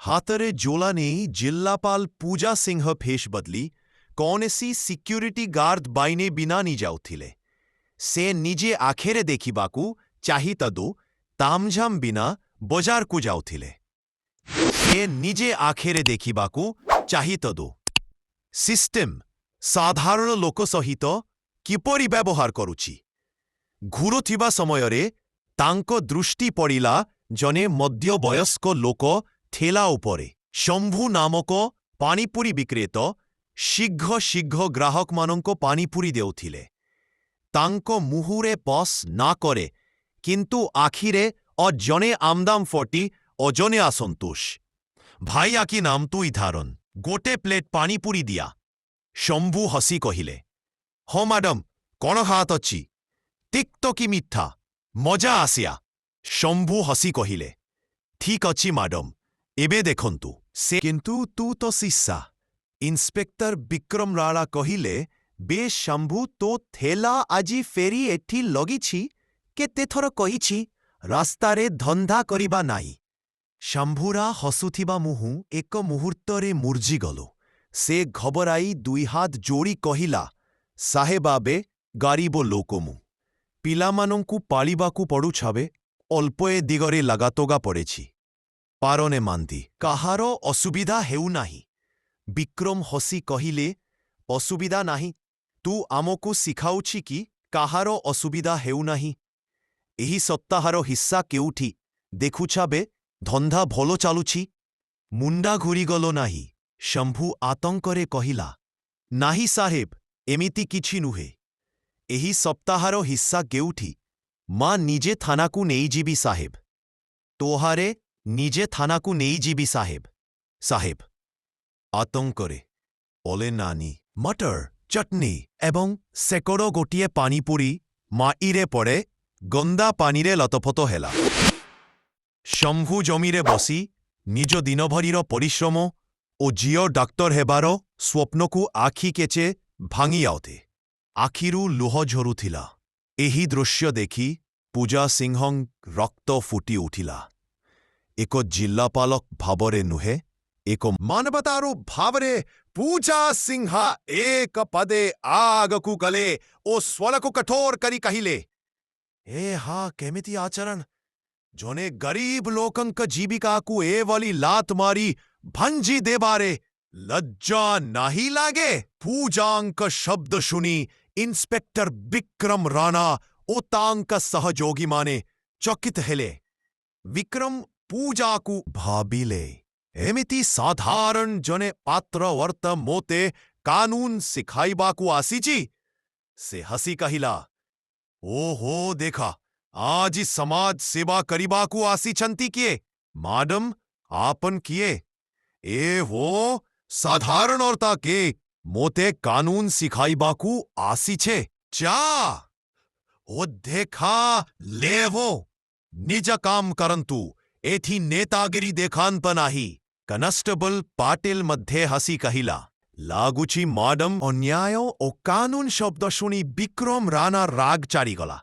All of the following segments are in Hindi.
हातरे जोला नेई जिल्लापाल पूजा सिंह फेश बदली कौनसी सिक्यूरिटी गार्ड बाइने बिना नि जाउथिले। से निजे आखेरे देखिबाकू चाहितदु तामझाम बिना बजारकू जाउथिले। से निजे आखेरे देखिबाकू चाहितदु सिस्टेम साधारण लोक सहित किपरि व्यवहार करुछि। घुरुथिबा समयरे तांको दृष्टि पड़िला जने मध्यवयस्क लोक ठेला उपरे। शंभु नामक पानीपुरी विक्रेता शीघ्र शीघ्र ग्राहक मानंको पानीपुरी देउथिले। तांको मुहुरे पस ना करे किंतु आखिरे अजने आमदाम फटी अजने असंतोष। भाई आकी नाम तु इधारन गोटे प्लेट पानीपुरी दिया। शंभु हसी कहिले, हो मैडम कौन हाथ अच्छी तिक्तो की मिठा मजा आसिया। शंभु हसी कहिले, ठीक अच्छी मैडम एबे देखंतु से किंतु तू तो शिष्या। इंस्पेक्टर विक्रम राणा कहिले, बे शंभु तो थेला आजी फेरी एठी लगिछि केते थर कहिछि रास्तारे धंधा करिबा नाई। शंभुरा हसुथिबा मुहु एक मुहूर्तरे मुर्जी गलो। से घबराई दुई हाथ जोड़ी कहिला, साहेबाबे गरीब लोकमु पिलामानंकु पालिबाकू पड़ुछाबे अल्पए दिगरे लगातोगा पड़ेछि पारने मांदी काहारो असुविधा हेउ नाही। विक्रम हसी कहिले, असुविधा नाही तू आमको शिखाउछि कि काहारो असुविधा हेउ नाही। एही सप्ताहार हिस्सा केउठी देखुछाबे धंधा भलो चालुछि। मुंडा घुरी गलो नाही। शंभु आतंकरे कहिला, नाही साहेब एमिति किछि नुहे। एही सप्ताहार हिस्सा केउठी मा निजे थानाकू नेई जीबी साहेब। तोहारे निजे थानाकू नेई जीबी साहेब। साहेब आतंकरे ओले नानी मटर चटनी एवं सेकड़ो गोटिए पानीपुरी माइरे पड़े गंदा पानीरे लतपत हेला। शंभु जमीरे बसी निज दिनभरीर परिश्रम ओ जियो डाक्टर हेबारो स्वप्नकू आखि केचे भांगी आउते आखिरू लुह झरुथिला। एही दृश्य देखी पूजा सिंहं रक्त फुटी उठिला। एक जिल्लापालक भावरे नुहे एक मानवतारू भावरे पूजा सिंहा एक पदे आगकू गले ओ स्वरकू कठोर करी कहिले, ए हा केमिति आचरण जोने गरीब लोकंक जीविकाकू एवली लात मारी भंजी देबारे लज्जा नाही लागे। पूजांक शब्द सुनी इंस्पेक्टर विक्रम राणा ओ तांक सहयोगी माने चकित हेले। विक्रम पूजाकू भाबिले, एमिति साधारण जने पात्रवर्त मोते कानून सिखाइबाकू आसीची। से हसी कहिला, ओहो देखा आज समाज सेवा करिबाकू आसीछंती किए मैडम आपन किए। ए हो साधारणता के मोते कानून सिखाइबाकू आसीछे चा ओ देखा लेवो निज काम करंतु एथी नेतागिरी देखान पनाही। कनस्टेबल पाटिल मध्ये हसी कहिला, लागुची मैडम अन्याय ओ कानून शब्द शुणी विक्रम राणा राग चारिगला।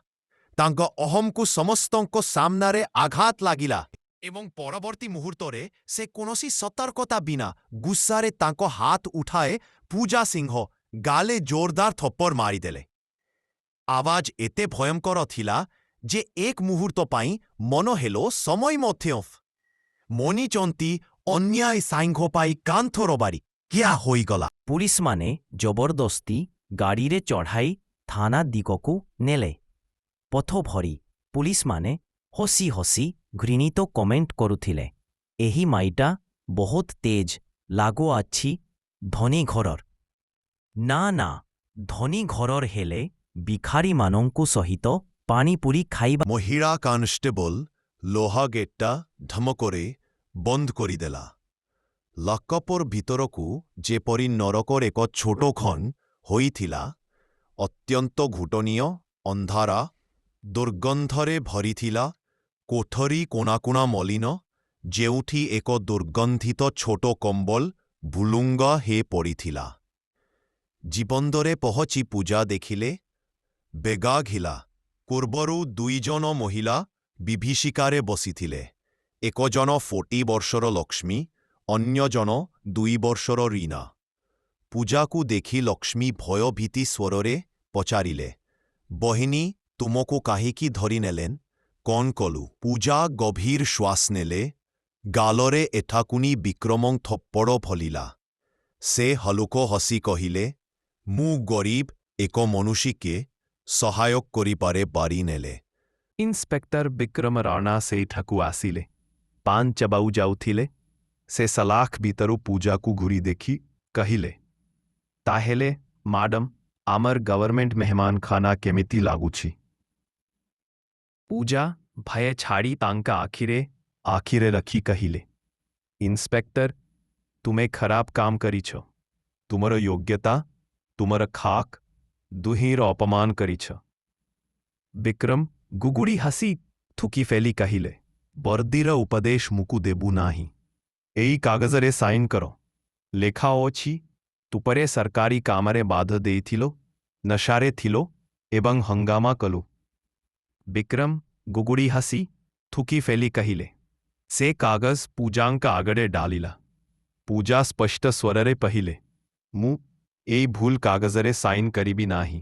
तांको अहमकू समस्तंको सामनारे आघात लागिला एवं परवर्ती मुहूर्तरे से कोनोसी सतर्कता बिना गुस्सारे तांको हाथ उठाए पूजा सिंह गाले जोरदार थप्पड़ मारी देले। आवाज एते भयंकर थिला जे एक मुहूर्त पाई मन हेलो समय मध्य मनीचंती अन्याय साइंघ पाई कांथर बारी क्या होई गला। पुलिस माने जबरदस्ती गाड़ी रे चढ़ाई थाना दिगकू नेले। पथ भरी पुलिस माने हसी हसी घृणित कमेंट करुथिले, एही माइटा बहुत तेज लागो आछि धनी घरर। ना ना धनी घरर हेले भिखारी मानंकु सहित पानीपुरी खाइबा। महिला कांस्टेबल लोहा गेटटा धमकरे बंद करी देला। लकअपर भितरकू जेपरी नरकर एक छोटो खन होइथिला, अत्यंत घुटनीय अंधारा दुर्गंधरे भरीथिला। कोठरी कोणाकुणा मलिन जेउठी एक दुर्गंधित छोटो कंबल भुलुंगा हे पड़िथिला। जीवंदरे पहुंची पूजा देखिले बेगा घिला। पूर्वरु दुईजन महिला विभीषिकारे बसिथिले। एक जन 40 वर्षर लक्ष्मी ଅନ୍ୟଜଣ 2 ବର୍ଷର ରୀନା। ପୂଜାକୁ ଦେଖି ଲକ୍ଷ୍ମୀ ଭୟଭୀତି ସ୍ୱରରେ ପଚାରିଲେ, ବହିନୀ ତୁମକୁ କାହିଁକି ଧରି ନେଲେନ୍? କ'ଣ କଲୁ? ପୂଜା ଗଭୀର ଶ୍ୱାସ ନେଲେ। ଗାଲରେ ଏଠାକୁନି ବିକ୍ରମଙ୍କ ଥପ୍ପଡ଼ ଫଳିଲା। ସେ ହାଲୁକ ହସି କହିଲେ, ମୁଁ ଗରିବ ଏକ ମନୁଷ୍ୟକେ ସହାୟକ କରିପାରେ ବାରି ନେଲେ। ଇନ୍ସପେକ୍ଟର ବିକ୍ରମ ରାଣା ସେଇଠାକୁ ଆସିଲେ। ପାନ ଚବାଉ ଯାଉଥିଲେ। ସେ ସଲାଖ ଭିତରୁ ପୂଜାକୁ ଘୂରି ଦେଖି କହିଲେ, ତାହେଲେ ମାଡମ ଆମର ଗଭର୍ଣ୍ଣମେଣ୍ଟ ମେହମାନଖାନା କେମିତି ଲାଗୁଛି? ପୂଜା ଭୟ ଛାଡ଼ି ତାଙ୍କ ଆଖିରେ ରଖି କହିଲେ, ଇନ୍ସପେକ୍ଟର ତୁମେ ଖରାପ କାମ କରିଛ। ତୁମର ଯୋଗ୍ୟତା ତୁମର ଖାକ ଦୁହିଁର ଅପମାନ କରିଛ। ବିକ୍ରମ ଗୁଗୁଡ଼ି ହସି ଥୁକି ଫେଲି କହିଲେ, ବର୍ଦ୍ଦିର ଉପଦେଶ ମୁକୁ ଦେବୁ ନାହିଁ। ଏଇ କାଗଜରେ ସାଇନ୍ କର। ଲେଖା ଅଛି ତୁପରେ ସରକାରୀ କାମରେ ବାଧା ଦେଇଥିଲ, ନଶାରେ ଥିଲ ଏବଂ ହଙ୍ଗାମା କଲୁ। ବିକ୍ରମ ଗୁଗୁଡ଼ି ହସି ଥୁକି ଫେଲି କହିଲେ। ସେ କାଗଜ ପୂଜାଙ୍କ ଆଗରେ ଡାଳିଲା। ପୂଜା ସ୍ପଷ୍ଟ ସ୍ୱରରେ କହିଲେ, ମୁଁ ଏଇ ଭୁଲ କାଗଜରେ ସାଇନ୍ କରିବି ନାହିଁ।